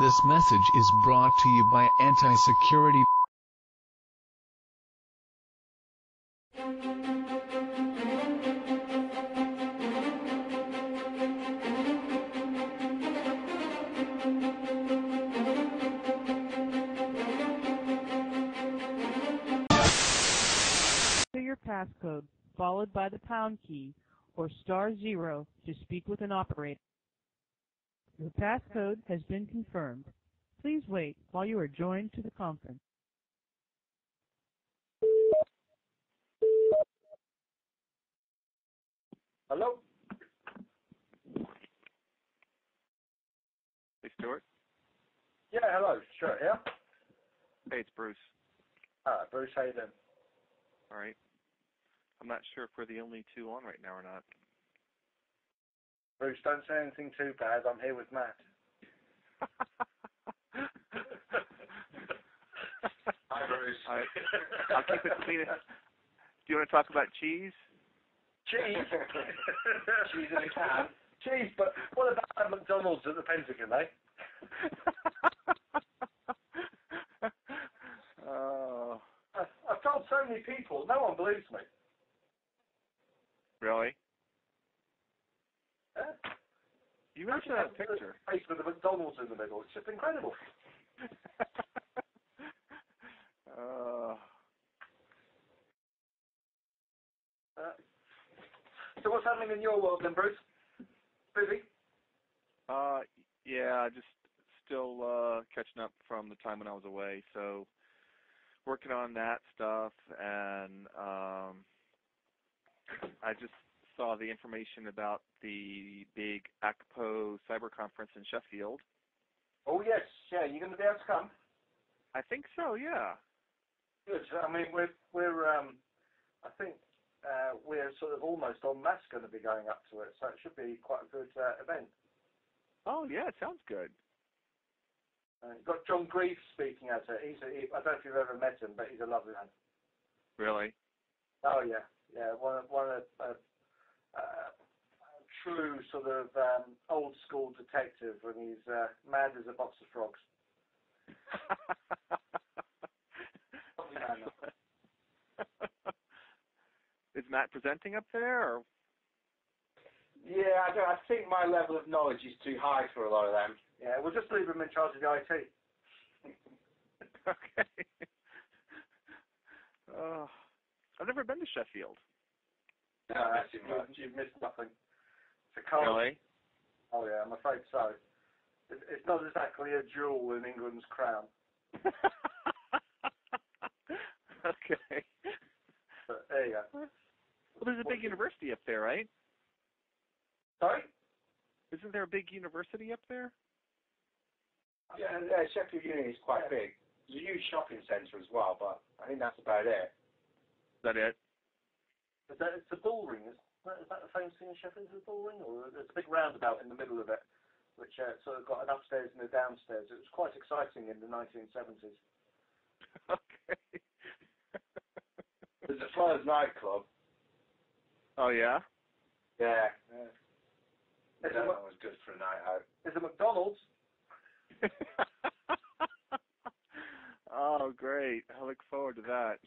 This message is brought to you by AntiSecurity. Your passcode, followed by the pound key, or *0 to speak with an operator. Your passcode has been confirmed. Please wait while you are joined to the conference. Hello? Hey, Stuart. Yeah, hello. Stuart here. Hey, it's Bruce. Bruce, how you doing? All right. I'm not sure if we're the only two on right now or not. Bruce, don't say anything too bad. I'm here with Matt. Hi, Bruce. All right. I'll keep it clean. Do you want to talk about cheese? Cheese? Cheese in a can? Cheese, but what about McDonald's at the Pentagon, eh? Oh. I've told so many people, no one believes me. Really? Yeah. You mentioned that picture. Face with the McDonald's in the middle. It's just incredible. So what's happening in your world then, Bruce? Busy? Yeah, just still catching up from the time when I was away. So working on that stuff, and I just saw the information about the big ACPO cyber conference in Sheffield. Oh yes, yeah. You're going to be able to come? I think so. Yeah. Good. I mean, we're I think we're sort of almost en masse going to be going up to it, so it should be quite a good event. Oh yeah, it sounds good. You've got John Greaves speaking at it. I don't know if you've ever met him, but he's a lovely man. Really? Oh yeah, yeah. One of true sort of old school detective, and he's mad as a box of frogs. Lovely man. Is Matt presenting up there, or? Yeah, I think my level of knowledge is too high for a lot of them. Yeah, we'll just leave him in charge of the IT. Okay. I've never been to Sheffield. You've missed nothing. It's a cold. Really? Oh yeah, I'm afraid so. It's not exactly a jewel in England's crown. Okay. But there you go. Well, there's a big university up there, right? Sorry? Isn't there a big university up there? Yeah, Sheffield Uni is quite big. There's a huge shopping centre as well, but I think that's about it. Is that it? It's the bull ring. Is that the famous thing in Sheffield? Is it the bull ring? Or there's a big roundabout in the middle of it, which sort of got an upstairs and a downstairs. It was quite exciting in the 1970s. Okay. There's a Flowers nightclub. Oh, yeah? Yeah. That was good for a night out. There's a McDonald's. Oh, great. I look forward to that.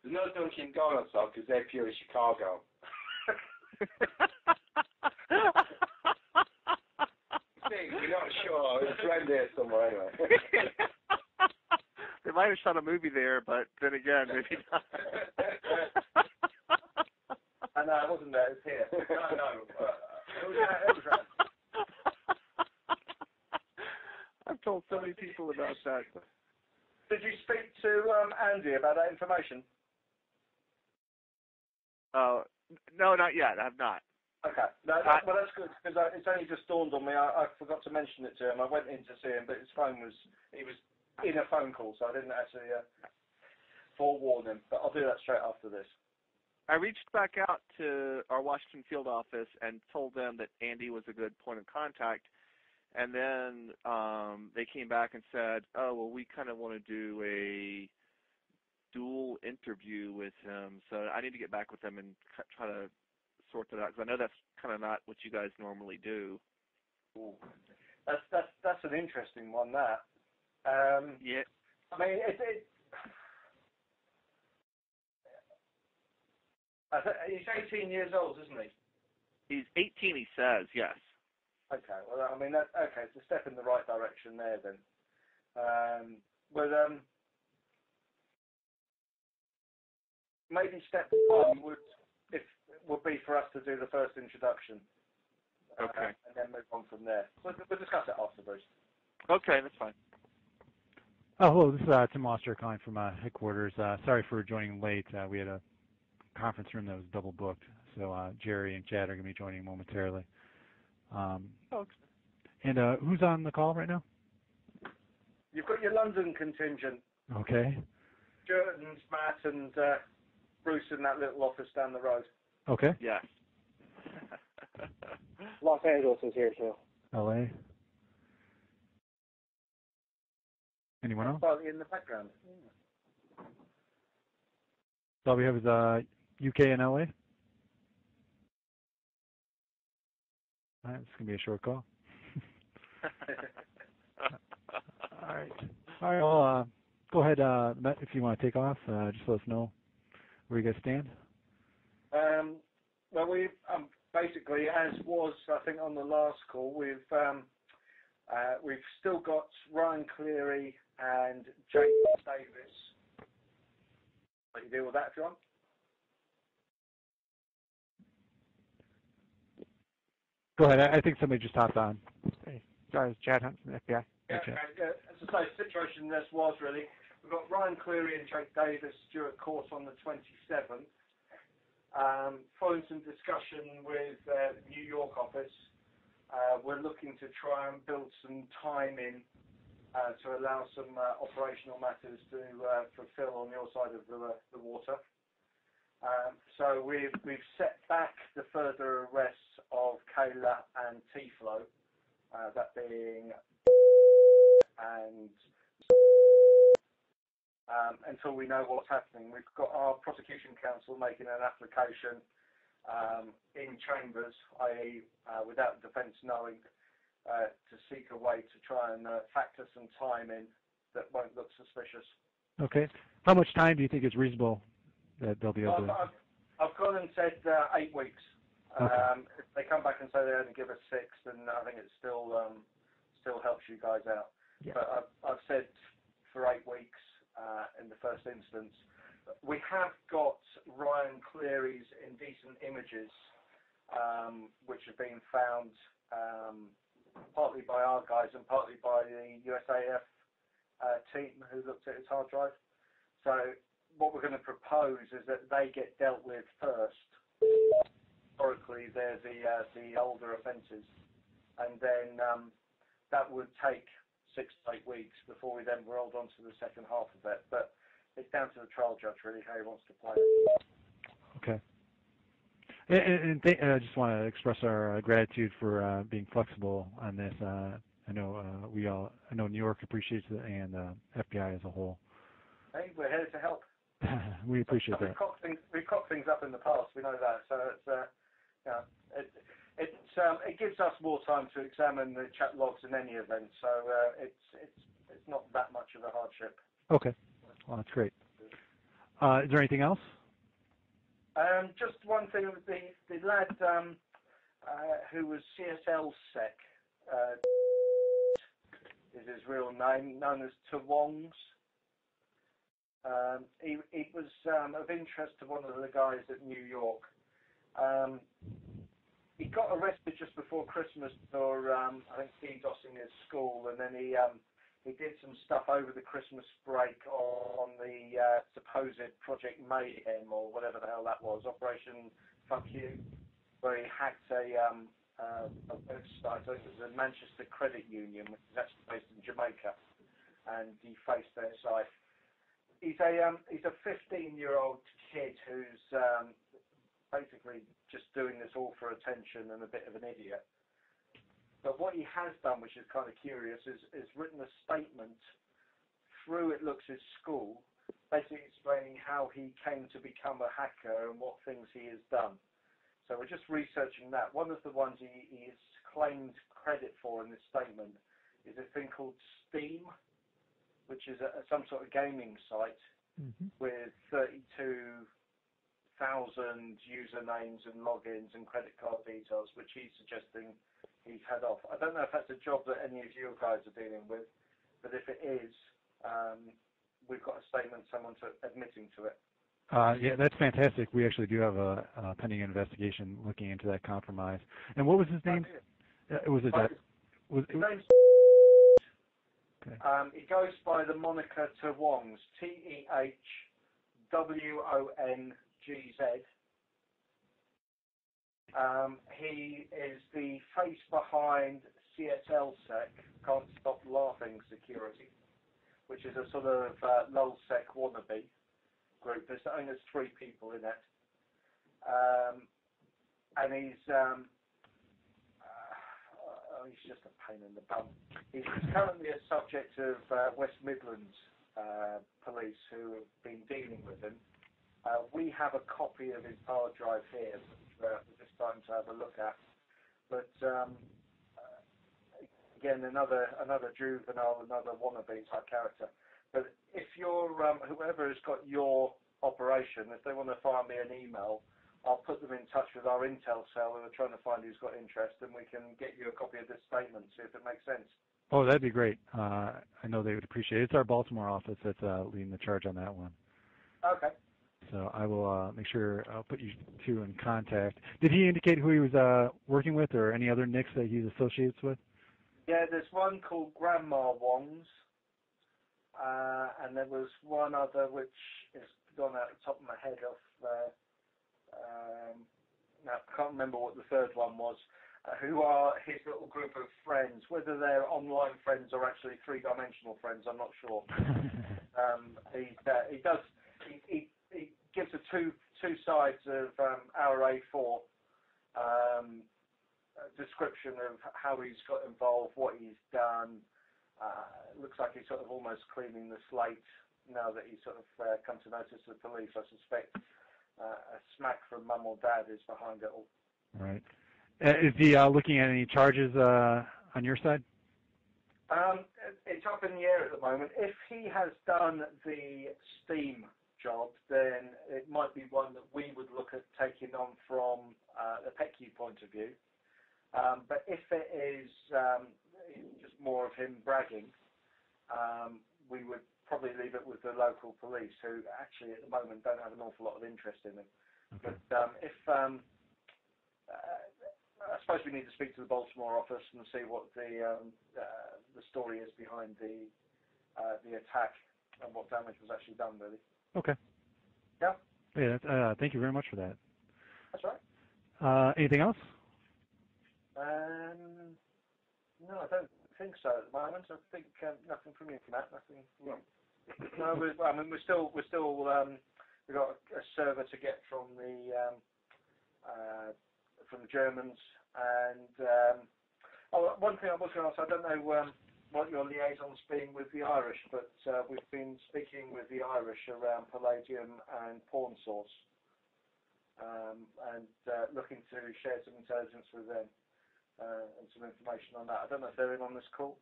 There's no Dunkin' Donuts, though, because they're purely Chicago. We're not sure. It's around there somewhere, anyway. They might have shot a movie there, but then again, maybe not. I know, it wasn't there. It's here. No. It was around. I've told so many people about that. Did you speak to Andy about that information? No, not yet. I have not. Okay. No, well, that's good, because it's only just dawned on me. I forgot to mention it to him. I went in to see him, but he was in a phone call, so I didn't actually forewarn him. But I'll do that straight after this. I reached back out to our Washington field office and told them that Andy was a good point of contact. And then they came back and said, oh, well, we kind of want to do a dual interview with him. So I need to get back with them and try to sort that out, because I know that's kind of not what you guys normally do. Ooh. That's an interesting one. That. Yeah. I mean, he's 18 years old, isn't he? He's 18. He says yes. Okay. Well, I mean, okay. It's a step in the right direction there, then. Maybe step one would be for us to do the first introduction. Okay. And then move on from there. We'll discuss it after, Bruce. Okay, that's fine. Oh, hello. This is Tim Oster calling from headquarters. Sorry for joining late. We had a conference room that was double booked, so Jerry and Chad are going to be joining momentarily. And who's on the call right now? You've got your London contingent. Okay. Stuart and Matt and Bruce in that little office down the road. Okay. Yes. Los Angeles is here too. LA. Anyone else? Slightly in the background. So all we have is UK and LA. All right, it's going to be a short call. All right. All right, well, go ahead, Matt, if you want to take off. Just let us know where you guys stand. Well, we've basically, as was, I think, on the last call, we've still got Ryan Cleary and Jake Davis. Let you deal with that if you want. Go ahead. I think somebody just hopped on. Hey, sorry, it's Chad Hunt from the FBI. Yeah, okay. As I say, the situation this was really, we've got Ryan Cleary and Jake Davis due at court on the 27th. Following some discussion with the New York office, we're looking to try and build some time in to allow some operational matters to fulfill on your side of the water. So we've set back the further arrests of Kayla and T-Flow, that being and until we know what's happening. We've got our prosecution counsel making an application in chambers, i.e. without the defence knowing, to seek a way to try and factor some time in that won't look suspicious. Okay. How much time do you think is reasonable that they'll be able to... I've gone and said 8 weeks. Okay. If they come back and say they only give us 6, then I think it still helps you guys out. Yeah. But I've said for 8 weeks in the first instance. We have got Ryan Cleary's indecent images, which have been found partly by our guys and partly by the USAF team who looked at his hard drive. So what we're going to propose is that they get dealt with first. Historically, they're the older offences, and then that would take 6 to 8 weeks before we then rolled on to the second half of it. But it's down to the trial judge, really, how he wants to play it. Okay. And I just want to express our gratitude for being flexible on this. I know I know New York appreciates it, and FBI as a whole. Hey, we're here to help. We appreciate that. We've cocked things up in the past. We know that. So it's it gives us more time to examine the chat logs in any event. So it's not that much of a hardship. Okay. Well, that's great. Is there anything else? Just one thing. The lad who was CSL-Sec is his real name, known as Tawongs. He was of interest to one of the guys at New York. He got arrested just before Christmas for I think DDoSing his school, and then he did some stuff over the Christmas break on the supposed Project Mayhem or whatever the hell that was, Operation Fuck You, where he hacked a website. It was a Manchester credit union, which is actually based in Jamaica, and defaced their site. He's a 15-year-old kid who's basically just doing this all for attention and a bit of an idiot. But what he has done, which is kind of curious, is written a statement through, it looks, his school, basically explaining how he came to become a hacker and what things he has done. So we're just researching that. One of the ones he is claimed credit for in this statement is a thing called Steam, which is some sort of gaming site with 32,000 usernames and logins and credit card details, which he's suggesting he's had off. I don't know if that's a job that any of you guys are dealing with, but if it is, we've got a statement, someone admitting to it. Yeah, that's fantastic. We actually do have a pending investigation looking into that compromise. And what was his name? Was it his name's okay. He goes by the moniker Tehwongs, TEHWONGZ. He is the face behind CSLSec, Can't Stop Laughing Security, which is a sort of LulzSec wannabe group. There's 3 people in it. And he's he's just a pain in the bum. He's currently a subject of West Midlands police who have been dealing with him. We have a copy of his hard drive here for this time to have a look at. But again, another juvenile, another wannabe type character. But if you're whoever has got your operation, if they want to fire me an email, I'll put them in touch with our intel cell who are trying to find who's got interest, and we can get you a copy of this statement, see if it makes sense. Oh, that'd be great. I know they would appreciate it. It's our Baltimore office that's leading the charge on that one. Okay. So I will make sure I'll put you two in contact. Did he indicate who he was working with, or any other nicks that he's associated with? Yeah, there's one called Grandma Wongs, and there was one other which is gone out the top of my head off. I can't remember what the third one was. Who are his little group of friends? Whether they're online friends or actually 3-dimensional friends, I'm not sure. He gives the two sides of our A4 description of how he's got involved, what he's done. Looks like he's sort of almost cleaning the slate now that he's sort of come to notice the police. I suspect a smack from mum or dad is behind it all. Right. Is he looking at any charges on your side? It's up in the air at the moment. If he has done the Steam job, then it might be one that we would look at taking on from the PECU point of view. But if it is just more of him bragging, we would probably leave it with the local police, who actually at the moment don't have an awful lot of interest in him. Okay. But if I suppose we need to speak to the Baltimore office and see what the story is behind the attack and what damage was actually done, really. Okay. Yeah. Yeah. Thank you very much for that. That's right. Anything else? No, I don't think so at the moment. I think nothing from you, Matt. Nothing. No. No, we've got a server to get from the Germans, and one thing I was going to ask, I don't know what your liaison's been with the Irish, but we've been speaking with the Irish around Palladium and Pawn Source, and looking to share some intelligence with them and some information on that. I don't know if they're in on this call.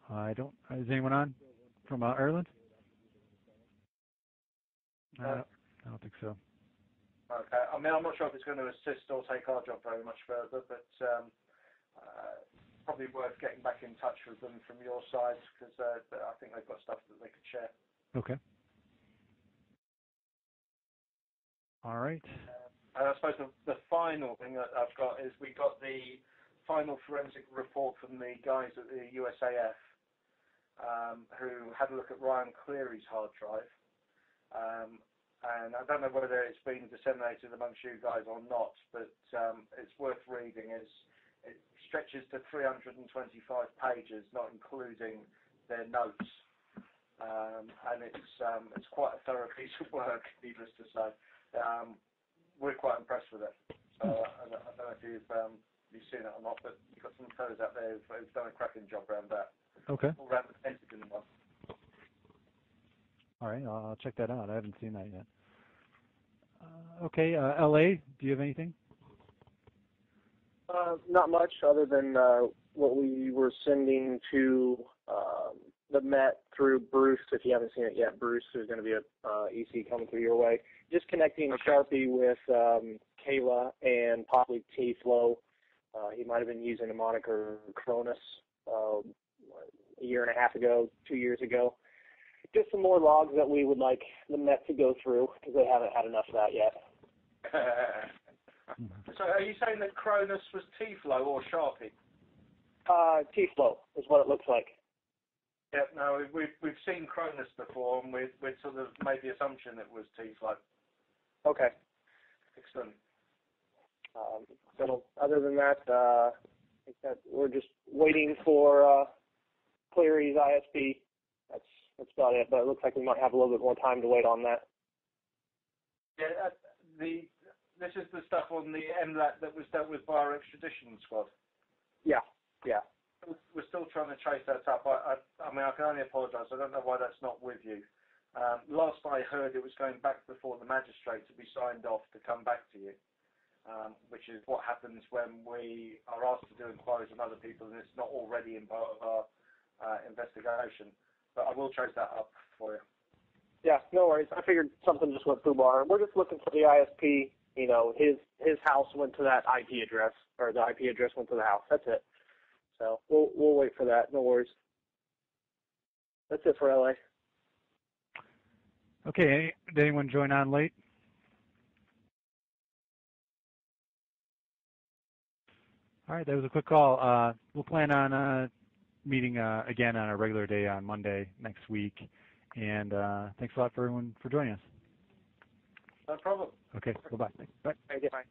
I don't. Is anyone on from Ireland? I don't think so. Okay. I mean, I'm not sure if it's going to assist or take our job very much further, but probably worth getting back in touch with them from your side, because I think they've got stuff that they could share. Okay. All right. I suppose the final thing that I've got is we got the final forensic report from the guys at the USAF who had a look at Ryan Cleary's hard drive. And I don't know whether it's been disseminated amongst you guys or not, but it's worth reading. It stretches to 325 pages, not including their notes. And it's quite a thorough piece of work, needless to say. We're quite impressed with it. I don't know if you've seen it or not, but you've got some fellows out there who've done a cracking job around that. Okay. All around the Pentagon one. All right, I'll check that out. I haven't seen that yet. Okay, LA, do you have anything? Not much other than what we were sending to the Met through Bruce. If you haven't seen it yet, Bruce, there's going to be a EC coming through your way. Just connecting Sharpie with Kayla and possibly T-Flow. He might have been using a moniker Cronus a year and a half ago, 2 years ago. Just some more logs that we would like the Met to go through because they haven't had enough of that yet. So are you saying that Cronus was T-Flow or Sharpie? T-Flow is what it looks like. Yeah, no, we've seen Cronus before, and we'd sort of made the assumption it was T-Flow. Okay. Excellent. So other than that, I think that we're just waiting for Cleary's ISP. That's about it. But it looks like we might have a little bit more time to wait on that. Yeah, this is the stuff on the MLAT that was dealt with by our extradition squad. Yeah. We're still trying to trace that up. I mean, I can only apologise. I don't know why that's not with you. Last I heard, it was going back before the magistrate to be signed off to come back to you, which is what happens when we are asked to do inquiries on other people and it's not already in part of our investigation. But I will trace that up for you. Yeah, no worries. I figured something just went through bar. We're just looking for the ISP. You know, his house went to that IP address, or the IP address went to the house. That's it. So we'll wait for that. No worries. That's it for LA. Okay. Did anyone join on late? All right. That was a quick call. We'll plan on meeting again on a regular day on Monday next week. And thanks a lot for everyone for joining us. No problem. Okay. Bye-bye. Bye. Thank you. Bye.